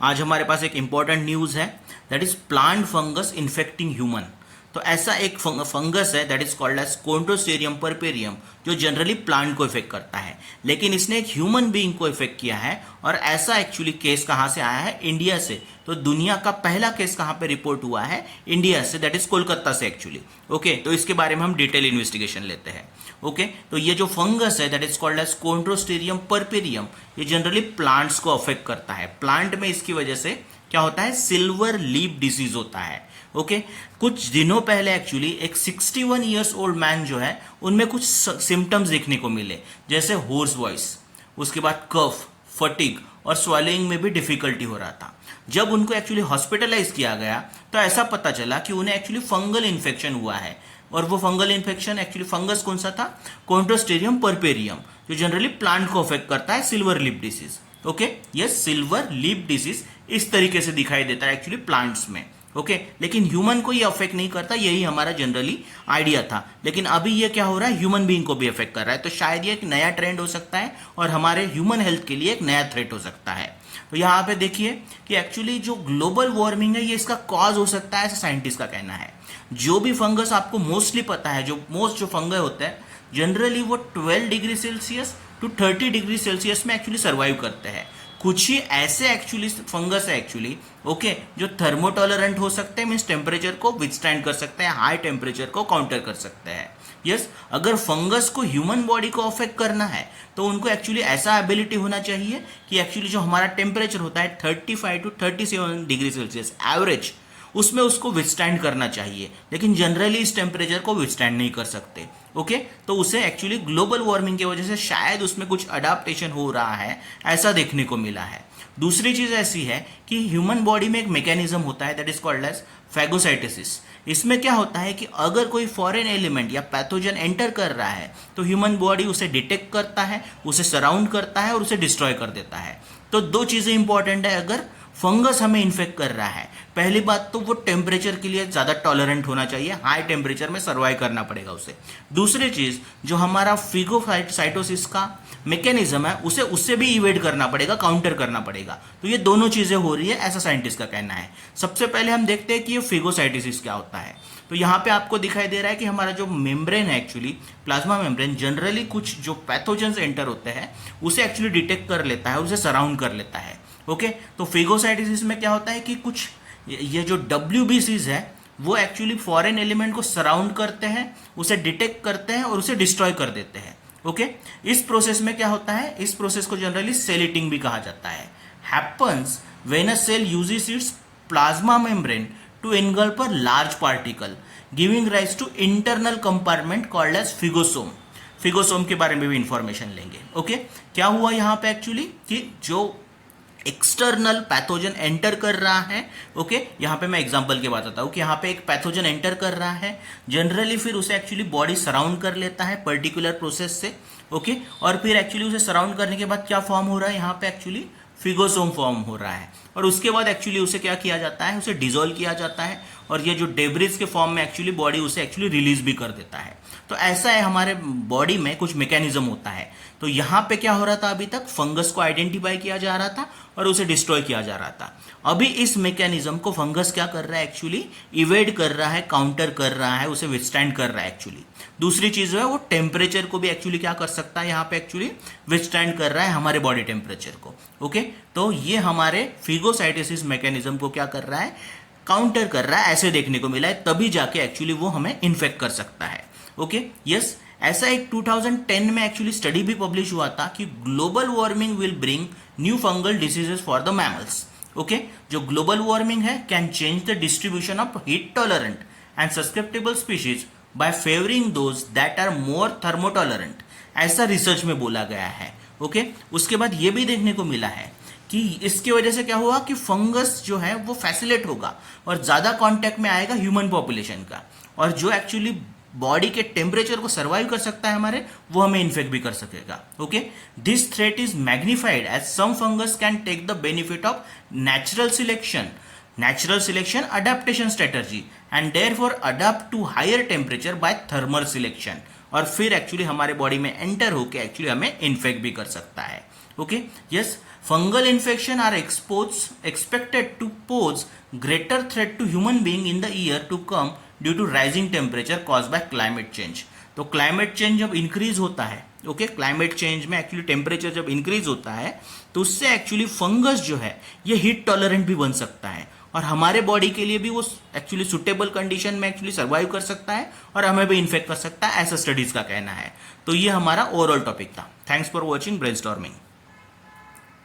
आज हमारे पास एक इंपॉर्टेंट न्यूज़ है, that is plant fungus infecting human. तो ऐसा एक फंगस है दैट इज कॉल्ड एज कोंड्रोस्टेरियम परपेरियम, जो जनरली प्लांट को इफेक्ट करता है, लेकिन इसने एक ह्यूमन बीइंग को इफेक्ट किया है। और ऐसा एक्चुअली केस कहाँ से आया है? इंडिया से। तो दुनिया का पहला केस कहाँ पे रिपोर्ट हुआ है? इंडिया से, दैट इज कोलकाता से एक्चुअली। ओके, तो इसके बारे में हम डिटेल इन्वेस्टिगेशन लेते हैं। ओके, तो ये जो फंगस है दैट इज कॉल्ड एज कोंड्रोस्टेरियम परपेरियम, ये जनरली प्लांट्स को अफेक्ट करता है। प्लांट में इसकी वजह से क्या होता है? सिल्वर लीफ डिसीज होता है। ओके, कुछ दिनों पहले एक्चुअली एक 61 ईयर्स ओल्ड मैन जो है, उनमें कुछ सिम्टम्स देखने को मिले, जैसे होर्स वॉइस, उसके बाद कफ, फटीग और स्वेलिंग में भी डिफिकल्टी हो रहा था। जब उनको एक्चुअली हॉस्पिटलाइज किया गया तो ऐसा पता चला कि उन्हें एक्चुअली फंगल इन्फेक्शन हुआ है। और वो फंगल इन्फेक्शन एक्चुअली फंगस कौन सा था? कोंड्रोस्टेरियम परपेरियम, जो जनरली प्लांट को अफेक्ट करता है, सिल्वर लीफ डिसीज। ओके, ये सिल्वर लीफ डिसीज इस तरीके से दिखाई देता है एक्चुअली प्लांट्स में। ओके, लेकिन ह्यूमन को ये अफेक्ट नहीं करता, यही हमारा जनरली आइडिया था। लेकिन अभी ये क्या हो रहा है? ह्यूमन बीइंग को भी अफेक्ट कर रहा है। तो शायद ये एक नया ट्रेंड हो सकता है और हमारे ह्यूमन हेल्थ के लिए एक नया थ्रेट हो सकता है। तो यहाँ पे देखिए कि एक्चुअली जो ग्लोबल वार्मिंग है, ये इसका कॉज हो सकता है, ऐसा साइंटिस्ट का कहना है। जो भी फंगस आपको मोस्टली पता है, जो फंगस होते हैं जनरली वो 12 degree Celsius to 30 degree Celsius में एक्चुअली सर्वाइव करते हैं। कुछ ही ऐसे एक्चुअली फंगस है एक्चुअली, ओके, जो थर्मोटॉलरेंट हो सकते हैं, मीन्स टेम्परेचर को विथस्टैंड कर सकते हैं, हाई टेम्परेचर को काउंटर कर सकते हैं। यस, अगर फंगस को ह्यूमन बॉडी को अफेक्ट करना है तो उनको एक्चुअली ऐसा एबिलिटी होना चाहिए कि एक्चुअली जो हमारा टेम्परेचर होता है 35 टू 37 डिग्री सेल्सियस एवरेज, उसमें उसको विथस्टैंड करना चाहिए। लेकिन जनरली इस टेम्परेचर को विथस्टैंड नहीं कर सकते। ओके, तो उसे एक्चुअली ग्लोबल वार्मिंग की वजह से शायद उसमें कुछ अडाप्टेशन हो रहा है, ऐसा देखने को मिला है। दूसरी चीज ऐसी है कि ह्यूमन बॉडी में एक मैकेनिज्म होता है that is called as phagocytosis. इसमें क्या होता है कि अगर कोई फॉरेन एलिमेंट या पैथोजन एंटर कर रहा है तो ह्यूमन बॉडी उसे डिटेक्ट करता है, उसे सराउंड करता है और उसे डिस्ट्रॉय कर देता है। तो दो चीजें इंपॉर्टेंट है अगर फंगस हमें इन्फेक्ट कर रहा है। पहली बात तो वो टेम्परेचर के लिए ज़्यादा टॉलरेंट होना चाहिए, हाई टेम्परेचर में सर्वाइव करना पड़ेगा उसे। दूसरी चीज़, जो हमारा फिगोसाइटोसिस का मैकेनिज्म है, उसे उससे भी इवेड करना पड़ेगा, काउंटर करना पड़ेगा। तो ये दोनों चीज़ें हो रही है, ऐसा साइंटिस्ट का कहना है। सबसे पहले हम देखते हैं कि ये फिगोसाइटोसिस क्या होता है। तो यहाँ पे आपको दिखाई दे रहा है कि हमारा जो मेम्ब्रेन है एक्चुअली, प्लाज्मा मेम्ब्रेन, जनरली कुछ जो पैथोजेंस एंटर होते हैं उसे एक्चुअली डिटेक्ट कर लेता है, उसे सराउंड कर लेता है। ओके, तो फिगोसाइटोसिस में क्या होता है कि कुछ ये जो WBCs है वो एक्चुअली फॉरेन एलिमेंट को सराउंड करते हैं, उसे डिटेक्ट करते हैं और उसे डिस्ट्रॉय कर देते हैं। ओके, इस प्रोसेस में क्या होता है? इस प्रोसेस को जनरली सेल ईटिंग भी कहा जाता है। Happens when a cell uses its plasma membrane to engulf a large particle giving rise to internal compartment called as phagosome. Phagosome के बारे में भी इंफॉर्मेशन लेंगे। ओके, क्या हुआ यहाँ पे एक्चुअली कि जो एक्सटर्नल पैथोजन एंटर कर रहा है, ओके, यहाँ पे मैं एग्जांपल के बताता हूँ कि यहाँ पे एक पैथोजन एंटर कर रहा है, जनरली फिर उसे एक्चुअली बॉडी सराउंड कर लेता है पर्टिकुलर प्रोसेस से। ओके, और फिर एक्चुअली उसे सराउंड करने के बाद क्या फॉर्म हो रहा है? यहाँ पे एक्चुअली फिगोसोम फॉर्म हो रहा है। और उसके बाद एक्चुअली उसे क्या किया जाता है? उसे डिसॉल्व किया जाता है और ये जो डेब्रिज के फॉर्म में एक्चुअली बॉडी उसे एक्चुअली रिलीज भी कर देता है। तो ऐसा है, हमारे बॉडी में कुछ मैकेनिज्म होता है। तो यहाँ पे क्या हो रहा था? अभी तक फंगस को आइडेंटिफाई किया जा रहा था और उसे डिस्ट्रॉय किया जा रहा था। अभी इस मैकेनिज्म को फंगस क्या कर रहा है? एक्चुअली इवेड कर रहा है, काउंटर कर रहा है, उसे विथस्टैंड कर रहा है एक्चुअली। दूसरी चीज है वो टेम्परेचर को भी एक्चुअली क्या कर सकता है? यहाँ पे एक्चुअली विथस्टैंड कर रहा है हमारे बॉडी टेम्परेचर को। ओके, तो ये हमारे फिगोसाइटोसिस मैकेनिज्म को क्या कर रहा है? काउंटर कर रहा है, ऐसे देखने को मिला है। तभी जाके एक्चुअली वो हमें इन्फेक्ट कर सकता है। ओके, यस, ऐसा एक 2010 में एक्चुअली स्टडी भी पब्लिश हुआ था कि global warming will bring new fungal diseases for the mammals. Okay, जो ग्लोबल वार्मिंग है can change the distribution of heat tolerant and susceptible species by favouring those that are more thermotolerant, ऐसा research में बोला गया है। Okay, उसके बाद ये भी देखने को मिला है कि इसकी वजह से क्या हुआ कि फंगस जो है वो फैसिलेट होगा और ज्यादा कांटेक्ट में आएगा ह्यूमन पॉपुलेशन का, और जो एक्चुअली बॉडी के टेम्परेचर को सर्वाइव कर सकता है हमारे, वो हमें इन्फेक्ट भी कर सकेगा। Okay, this threat is magnified as some fungus can take the benefit of natural selection adaptation strategy and therefore adapt to higher temperature by thermal selection, और फिर एक्चुअली हमारे बॉडी में एंटर होकर एक्चुअली हमें infect भी कर सकता है। Okay, yes, fungal infection are expected to pose greater threat to human being in the year to come due to rising temperature caused by climate change. तो climate change जब increase होता है, okay, climate change में actually temperature जब increase होता है तो उससे एक्चुअली फंगस जो है ये हीट टॉलरेंट भी बन सकता है और हमारे बॉडी के लिए भी वो एक्चुअली सुटेबल कंडीशन में एक्चुअली सर्वाइव कर सकता है और हमें भी इन्फेक्ट कर सकता है, ऐसा स्टडीज का कहना है. तो ये हमारा ओवरऑल टॉपिक था. Thanks for watching brainstorming.